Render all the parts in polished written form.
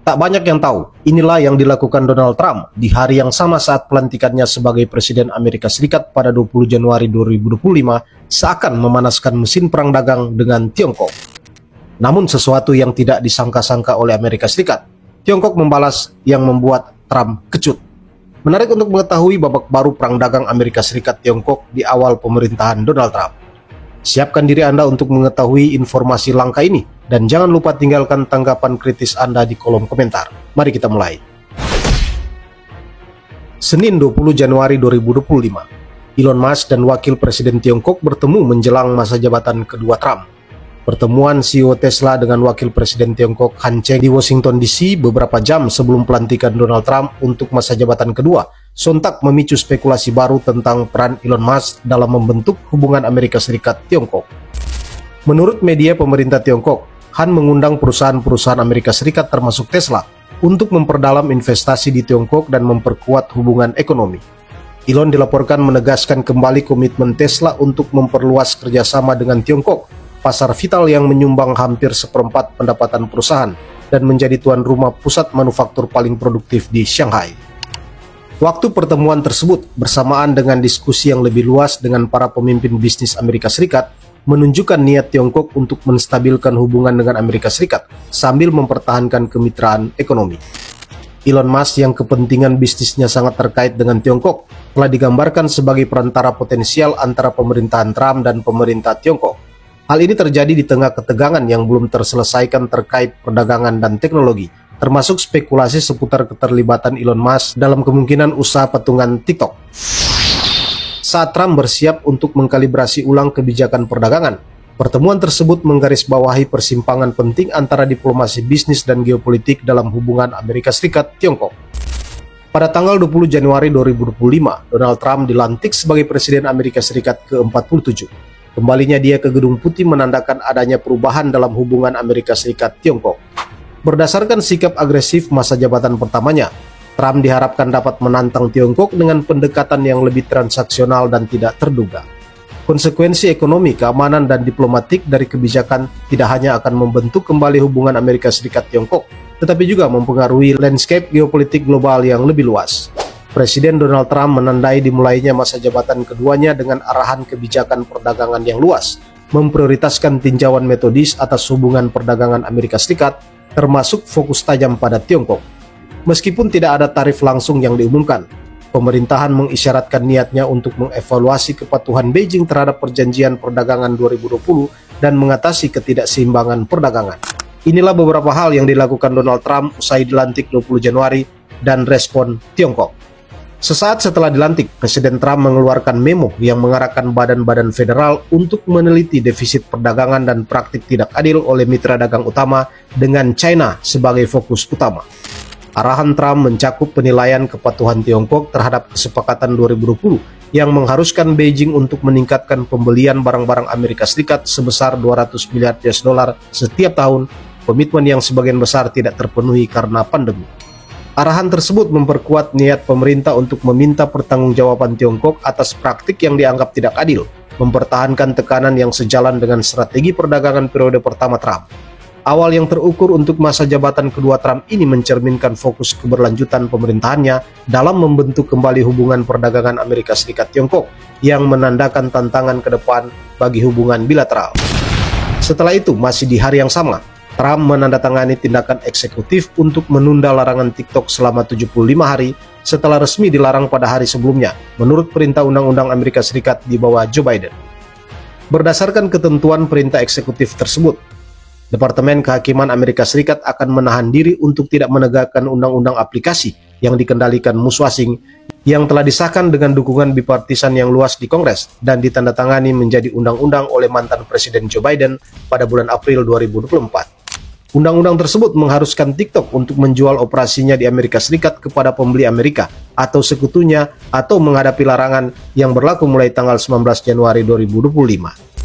Tak banyak yang tahu, inilah yang dilakukan Donald Trump di hari yang sama saat pelantikannya sebagai Presiden Amerika Serikat pada 20 Januari 2025 seakan memanaskan mesin perang dagang dengan Tiongkok. Namun sesuatu yang tidak disangka-sangka oleh Amerika Serikat, Tiongkok membalas yang membuat Trump kecut. Menarik untuk mengetahui babak baru perang dagang Amerika Serikat-Tiongkok di awal pemerintahan Donald Trump. Siapkan diri Anda untuk mengetahui informasi langka ini, dan jangan lupa tinggalkan tanggapan kritis Anda di kolom komentar. Mari kita mulai. Senin 20 Januari 2025, Elon Musk dan Wakil Presiden Tiongkok bertemu menjelang masa jabatan kedua Trump. Pertemuan CEO Tesla dengan Wakil Presiden Tiongkok Han Zheng di Washington DC beberapa jam sebelum pelantikan Donald Trump untuk masa jabatan kedua sontak memicu spekulasi baru tentang peran Elon Musk dalam membentuk hubungan Amerika Serikat-Tiongkok. Menurut media pemerintah Tiongkok, Han mengundang perusahaan-perusahaan Amerika Serikat termasuk Tesla untuk memperdalam investasi di Tiongkok dan memperkuat hubungan ekonomi. Elon dilaporkan menegaskan kembali komitmen Tesla untuk memperluas kerjasama dengan Tiongkok, pasar vital yang menyumbang hampir seperempat pendapatan perusahaan dan menjadi tuan rumah pusat manufaktur paling produktif di Shanghai. Waktu pertemuan tersebut bersamaan dengan diskusi yang lebih luas dengan para pemimpin bisnis Amerika Serikat menunjukkan niat Tiongkok untuk menstabilkan hubungan dengan Amerika Serikat sambil mempertahankan kemitraan ekonomi. Elon Musk yang kepentingan bisnisnya sangat terkait dengan Tiongkok telah digambarkan sebagai perantara potensial antara pemerintahan Trump dan pemerintah Tiongkok. Hal ini terjadi di tengah ketegangan yang belum terselesaikan terkait perdagangan dan teknologi, termasuk spekulasi seputar keterlibatan Elon Musk dalam kemungkinan usaha patungan TikTok. Saat Trump bersiap untuk mengkalibrasi ulang kebijakan perdagangan, pertemuan tersebut menggarisbawahi persimpangan penting antara diplomasi bisnis dan geopolitik dalam hubungan Amerika Serikat-Tiongkok. Pada tanggal 20 Januari 2025, Donald Trump dilantik sebagai Presiden Amerika Serikat ke-47. Kembalinya dia ke Gedung Putih menandakan adanya perubahan dalam hubungan Amerika Serikat-Tiongkok. Berdasarkan sikap agresif masa jabatan pertamanya, Trump diharapkan dapat menantang Tiongkok dengan pendekatan yang lebih transaksional dan tidak terduga. Konsekuensi ekonomi, keamanan, dan diplomatik dari kebijakan tidak hanya akan membentuk kembali hubungan Amerika Serikat-Tiongkok, tetapi juga mempengaruhi landscape geopolitik global yang lebih luas. Presiden Donald Trump menandai dimulainya masa jabatan keduanya dengan arahan kebijakan perdagangan yang luas, memprioritaskan tinjauan metodis atas hubungan perdagangan Amerika Serikat, termasuk fokus tajam pada Tiongkok. Meskipun tidak ada tarif langsung yang diumumkan, pemerintahan mengisyaratkan niatnya untuk mengevaluasi kepatuhan Beijing terhadap perjanjian perdagangan 2020 dan mengatasi ketidakseimbangan perdagangan. Inilah beberapa hal yang dilakukan Donald Trump usai dilantik 20 Januari dan respon Tiongkok. Sesaat setelah dilantik, Presiden Trump mengeluarkan memo yang mengarahkan badan-badan federal untuk meneliti defisit perdagangan dan praktik tidak adil oleh mitra dagang utama dengan China sebagai fokus utama. Arahan Trump mencakup penilaian kepatuhan Tiongkok terhadap kesepakatan 2020 yang mengharuskan Beijing untuk meningkatkan pembelian barang-barang Amerika Serikat sebesar 200 miliar US dollar setiap tahun, komitmen yang sebagian besar tidak terpenuhi karena pandemi. Arahan tersebut memperkuat niat pemerintah untuk meminta pertanggungjawaban Tiongkok atas praktik yang dianggap tidak adil, mempertahankan tekanan yang sejalan dengan strategi perdagangan periode pertama Trump. Awal yang terukur untuk masa jabatan kedua Trump ini mencerminkan fokus keberlanjutan pemerintahannya dalam membentuk kembali hubungan perdagangan Amerika Serikat-Tiongkok yang menandakan tantangan ke depan bagi hubungan bilateral. Setelah itu, masih di hari yang sama, Trump menandatangani tindakan eksekutif untuk menunda larangan TikTok selama 75 hari setelah resmi dilarang pada hari sebelumnya, menurut perintah undang-undang Amerika Serikat di bawah Joe Biden. Berdasarkan ketentuan perintah eksekutif tersebut, Departemen Kehakiman Amerika Serikat akan menahan diri untuk tidak menegakkan undang-undang aplikasi yang dikendalikan musuh asing yang telah disahkan dengan dukungan bipartisan yang luas di Kongres dan ditandatangani menjadi undang-undang oleh mantan Presiden Joe Biden pada bulan April 2024. Undang-undang tersebut mengharuskan TikTok untuk menjual operasinya di Amerika Serikat kepada pembeli Amerika atau sekutunya atau menghadapi larangan yang berlaku mulai tanggal 19 Januari 2025.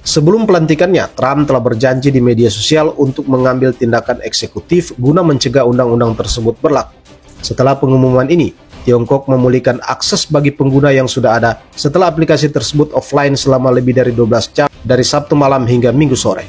Sebelum pelantikannya, Trump telah berjanji di media sosial untuk mengambil tindakan eksekutif guna mencegah undang-undang tersebut berlaku. Setelah pengumuman ini, Tiongkok memulihkan akses bagi pengguna yang sudah ada setelah aplikasi tersebut offline selama lebih dari 12 jam dari Sabtu malam hingga Minggu sore.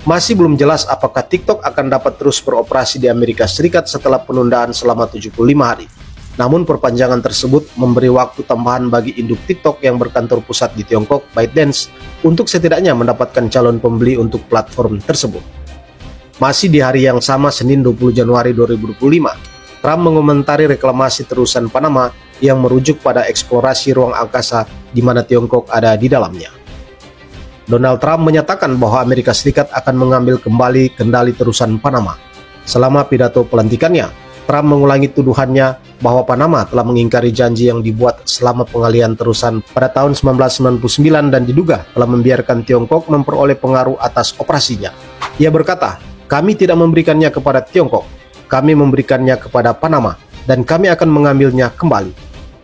Masih belum jelas apakah TikTok akan dapat terus beroperasi di Amerika Serikat setelah penundaan selama 75 hari. Namun perpanjangan tersebut memberi waktu tambahan bagi induk TikTok yang berkantor pusat di Tiongkok, ByteDance, untuk setidaknya mendapatkan calon pembeli untuk platform tersebut. Masih di hari yang sama, Senin 20 Januari 2025, Trump mengomentari reklamasi terusan Panama yang merujuk pada eksplorasi ruang angkasa di mana Tiongkok ada di dalamnya. Donald Trump menyatakan bahwa Amerika Serikat akan mengambil kembali kendali terusan Panama. Selama pidato pelantikannya, Trump mengulangi tuduhannya bahwa Panama telah mengingkari janji yang dibuat selama pengalihan terusan pada tahun 1999 dan diduga telah membiarkan Tiongkok memperoleh pengaruh atas operasinya. Ia berkata, "Kami tidak memberikannya kepada Tiongkok, kami memberikannya kepada Panama, dan kami akan mengambilnya kembali."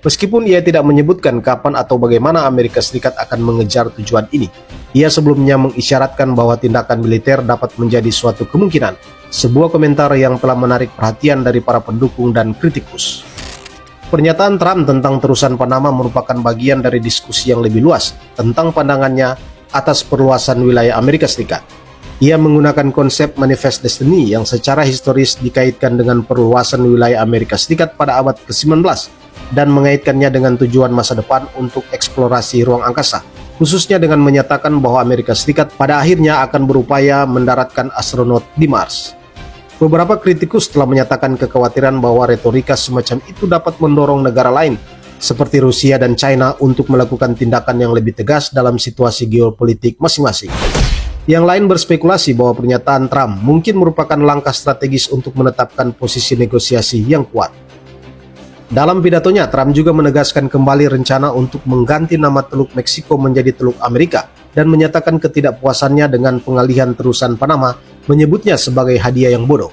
Meskipun ia tidak menyebutkan kapan atau bagaimana Amerika Serikat akan mengejar tujuan ini, ia sebelumnya mengisyaratkan bahwa tindakan militer dapat menjadi suatu kemungkinan, sebuah komentar yang telah menarik perhatian dari para pendukung dan kritikus. Pernyataan Trump tentang terusan Panama merupakan bagian dari diskusi yang lebih luas tentang pandangannya atas perluasan wilayah Amerika Serikat. Ia menggunakan konsep Manifest Destiny yang secara historis dikaitkan dengan perluasan wilayah Amerika Serikat pada abad ke-19 dan mengaitkannya dengan tujuan masa depan untuk eksplorasi ruang angkasa, khususnya dengan menyatakan bahwa Amerika Serikat pada akhirnya akan berupaya mendaratkan astronot di Mars. Beberapa kritikus telah menyatakan kekhawatiran bahwa retorika semacam itu dapat mendorong negara lain seperti Rusia dan China untuk melakukan tindakan yang lebih tegas dalam situasi geopolitik masing-masing. Yang lain berspekulasi bahwa pernyataan Trump mungkin merupakan langkah strategis untuk menetapkan posisi negosiasi yang kuat. Dalam pidatonya, Trump juga menegaskan kembali rencana untuk mengganti nama Teluk Meksiko menjadi Teluk Amerika dan menyatakan ketidakpuasannya dengan pengalihan terusan Panama, menyebutnya sebagai hadiah yang bodoh.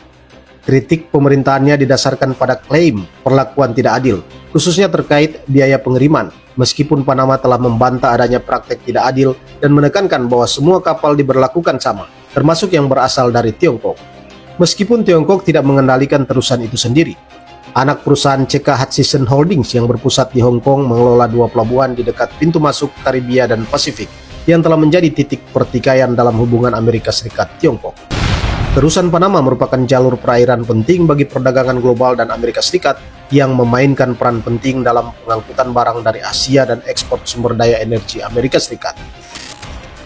Kritik pemerintahannya didasarkan pada klaim perlakuan tidak adil, khususnya terkait biaya pengiriman, meskipun Panama telah membantah adanya praktek tidak adil dan menekankan bahwa semua kapal diberlakukan sama, termasuk yang berasal dari Tiongkok. Meskipun Tiongkok tidak mengendalikan terusan itu sendiri, anak perusahaan CK Hutchison Holdings yang berpusat di Hong Kong mengelola 2 pelabuhan di dekat pintu masuk Karibia dan Pasifik yang telah menjadi titik pertikaian dalam hubungan Amerika Serikat-Tiongkok. Terusan Panama merupakan jalur perairan penting bagi perdagangan global dan Amerika Serikat yang memainkan peran penting dalam pengangkutan barang dari Asia dan ekspor sumber daya energi Amerika Serikat.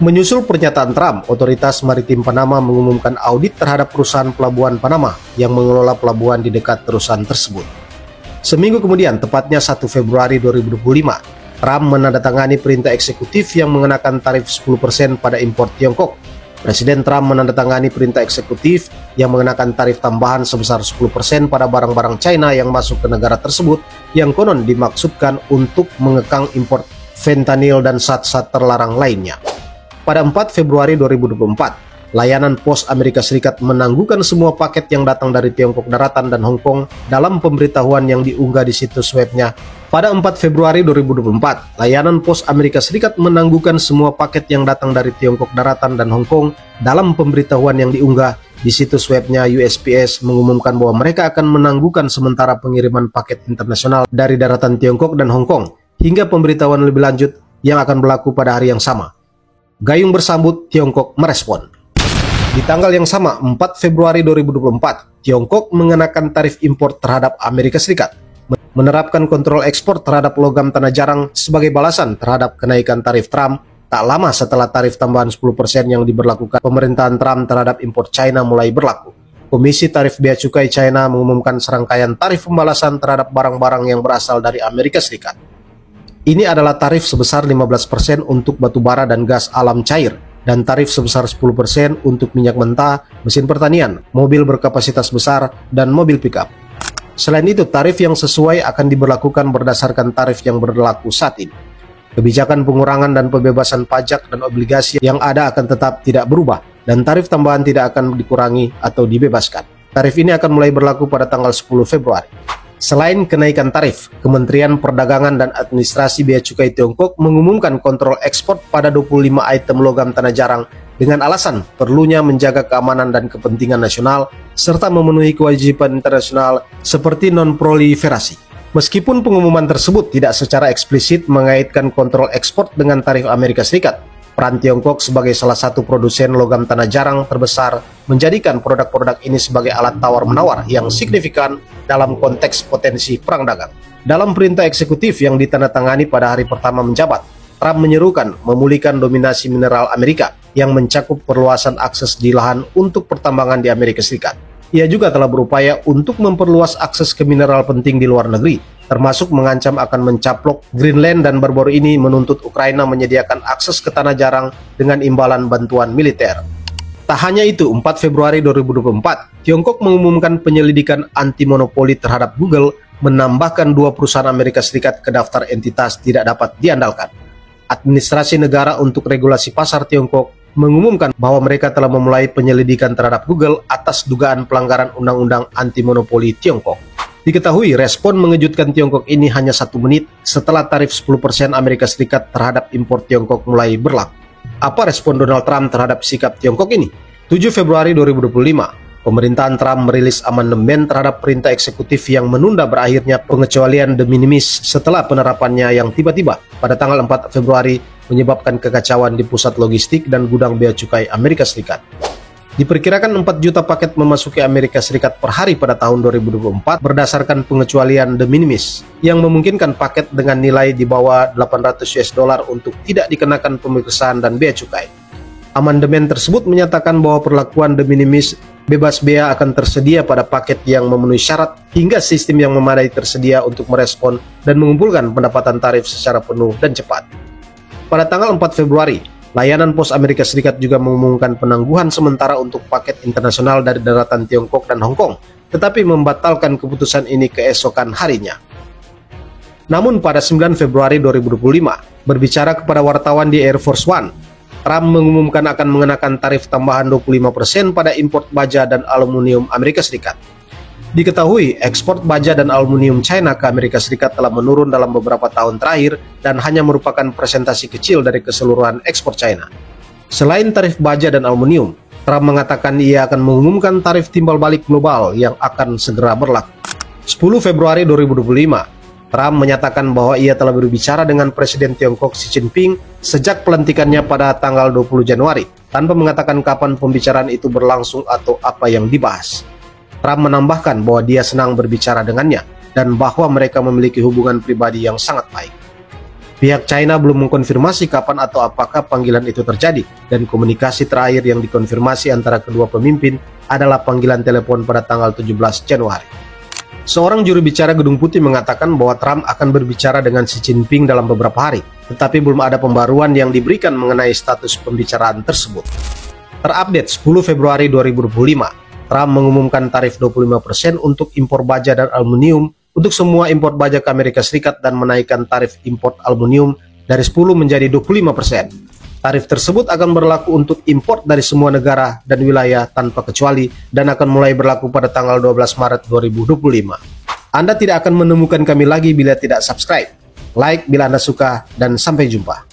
Menyusul pernyataan Trump, Otoritas Maritim Panama mengumumkan audit terhadap perusahaan pelabuhan Panama yang mengelola pelabuhan di dekat terusan tersebut. Seminggu kemudian, tepatnya 1 Februari 2025, Trump menandatangani perintah eksekutif yang mengenakan tarif 10% pada impor Tiongkok. Presiden Trump menandatangani perintah eksekutif yang mengenakan tarif tambahan sebesar 10% pada barang-barang China yang masuk ke negara tersebut yang konon dimaksudkan untuk mengekang impor fentanyl dan zat-zat terlarang lainnya. Pada 4 Februari 2024, layanan pos Amerika Serikat menangguhkan semua paket yang datang dari Tiongkok Daratan dan Hong Kong dalam pemberitahuan yang diunggah di situs webnya. Pada 4 Februari 2024, layanan pos Amerika Serikat menangguhkan semua paket yang datang dari Tiongkok Daratan dan Hong Kong dalam pemberitahuan yang diunggah di situs webnya. USPS mengumumkan bahwa mereka akan menangguhkan sementara pengiriman paket internasional dari daratan Tiongkok dan Hong Kong hingga pemberitahuan lebih lanjut yang akan berlaku pada hari yang sama. Gayung bersambut, Tiongkok merespon. Di tanggal yang sama, 4 Februari 2024, Tiongkok mengenakan tarif impor terhadap Amerika Serikat, menerapkan kontrol ekspor terhadap logam tanah jarang sebagai balasan terhadap kenaikan tarif Trump tak lama setelah tarif tambahan 10% yang diberlakukan pemerintahan Trump terhadap impor China mulai berlaku. Komisi Tarif Bea Cukai China mengumumkan serangkaian tarif pembalasan terhadap barang-barang yang berasal dari Amerika Serikat. Ini adalah tarif sebesar 15% untuk batu bara dan gas alam cair, dan tarif sebesar 10% untuk minyak mentah, mesin pertanian, mobil berkapasitas besar, dan mobil pickup. Selain itu, tarif yang sesuai akan diberlakukan berdasarkan tarif yang berlaku saat ini. Kebijakan pengurangan dan pembebasan pajak dan obligasi yang ada akan tetap tidak berubah, dan tarif tambahan tidak akan dikurangi atau dibebaskan. Tarif ini akan mulai berlaku pada tanggal 10 Februari. Selain kenaikan tarif, Kementerian Perdagangan dan Administrasi Bea Cukai Tiongkok mengumumkan kontrol ekspor pada 25 item logam tanah jarang dengan alasan perlunya menjaga keamanan dan kepentingan nasional serta memenuhi kewajiban internasional seperti non-proliferasi. Meskipun pengumuman tersebut tidak secara eksplisit mengaitkan kontrol ekspor dengan tarif Amerika Serikat, Peran Tiongkok sebagai salah satu produsen logam tanah jarang terbesar menjadikan produk-produk ini sebagai alat tawar-menawar yang signifikan dalam konteks potensi perang dagang. Dalam perintah eksekutif yang ditandatangani pada hari pertama menjabat, Trump menyerukan memulihkan dominasi mineral Amerika yang mencakup perluasan akses di lahan untuk pertambangan di Amerika Serikat. Ia juga telah berupaya untuk memperluas akses ke mineral penting di luar negeri, termasuk mengancam akan mencaplok Greenland, dan baru-baru ini menuntut Ukraina menyediakan akses ke tanah jarang dengan imbalan bantuan militer. Tak hanya itu, 4 Februari 2024, Tiongkok mengumumkan penyelidikan anti-monopoli terhadap Google, menambahkan 2 perusahaan Amerika Serikat ke daftar entitas tidak dapat diandalkan. Administrasi Negara untuk Regulasi Pasar Tiongkok mengumumkan bahwa mereka telah memulai penyelidikan terhadap Google atas dugaan pelanggaran Undang-Undang Anti-Monopoli Tiongkok. Diketahui respon mengejutkan Tiongkok ini hanya 1 menit setelah tarif 10% Amerika Serikat terhadap impor Tiongkok mulai berlaku. Apa respon Donald Trump terhadap sikap Tiongkok ini? 7 Februari 2025, pemerintahan Trump merilis amandemen terhadap perintah eksekutif yang menunda berakhirnya pengecualian de minimis setelah penerapannya yang tiba-tiba pada tanggal 4 Februari menyebabkan kekacauan di pusat logistik dan gudang bea cukai Amerika Serikat. Diperkirakan 4 juta paket memasuki Amerika Serikat per hari pada tahun 2024 berdasarkan pengecualian de minimis yang memungkinkan paket dengan nilai di bawah $800 untuk tidak dikenakan pemeriksaan dan bea cukai. Amandemen tersebut menyatakan bahwa perlakuan de minimis bebas bea akan tersedia pada paket yang memenuhi syarat hingga sistem yang memadai tersedia untuk merespon dan mengumpulkan pendapatan tarif secara penuh dan cepat. Pada tanggal 4 Februari, layanan pos Amerika Serikat juga mengumumkan penangguhan sementara untuk paket internasional dari daratan Tiongkok dan Hong Kong, tetapi membatalkan keputusan ini keesokan harinya. Namun pada 9 Februari 2025, berbicara kepada wartawan di Air Force One, Trump mengumumkan akan mengenakan tarif tambahan 25% pada impor baja dan aluminium Amerika Serikat. Diketahui, ekspor baja dan aluminium China ke Amerika Serikat telah menurun dalam beberapa tahun terakhir dan hanya merupakan presentasi kecil dari keseluruhan ekspor China. Selain tarif baja dan aluminium, Trump mengatakan ia akan mengumumkan tarif timbal balik global yang akan segera berlaku. 10 Februari 2025, Trump menyatakan bahwa ia telah berbicara dengan Presiden Tiongkok Xi Jinping sejak pelantikannya pada tanggal 20 Januari, tanpa mengatakan kapan pembicaraan itu berlangsung atau apa yang dibahas. Trump menambahkan bahwa dia senang berbicara dengannya dan bahwa mereka memiliki hubungan pribadi yang sangat baik. Pihak China belum mengkonfirmasi kapan atau apakah panggilan itu terjadi, dan komunikasi terakhir yang dikonfirmasi antara kedua pemimpin adalah panggilan telepon pada tanggal 17 Januari. Seorang juru bicara Gedung Putih mengatakan bahwa Trump akan berbicara dengan Xi Jinping dalam beberapa hari, tetapi belum ada pembaruan yang diberikan mengenai status pembicaraan tersebut. Terupdate 10 Februari 2025, Trump mengumumkan tarif 25% untuk impor baja dan aluminium untuk semua impor baja ke Amerika Serikat dan menaikkan tarif impor aluminium dari 10 menjadi 25%. Tarif tersebut akan berlaku untuk impor dari semua negara dan wilayah tanpa kecuali dan akan mulai berlaku pada tanggal 12 Maret 2025. Anda tidak akan menemukan kami lagi bila tidak subscribe. Like bila Anda suka, dan sampai jumpa.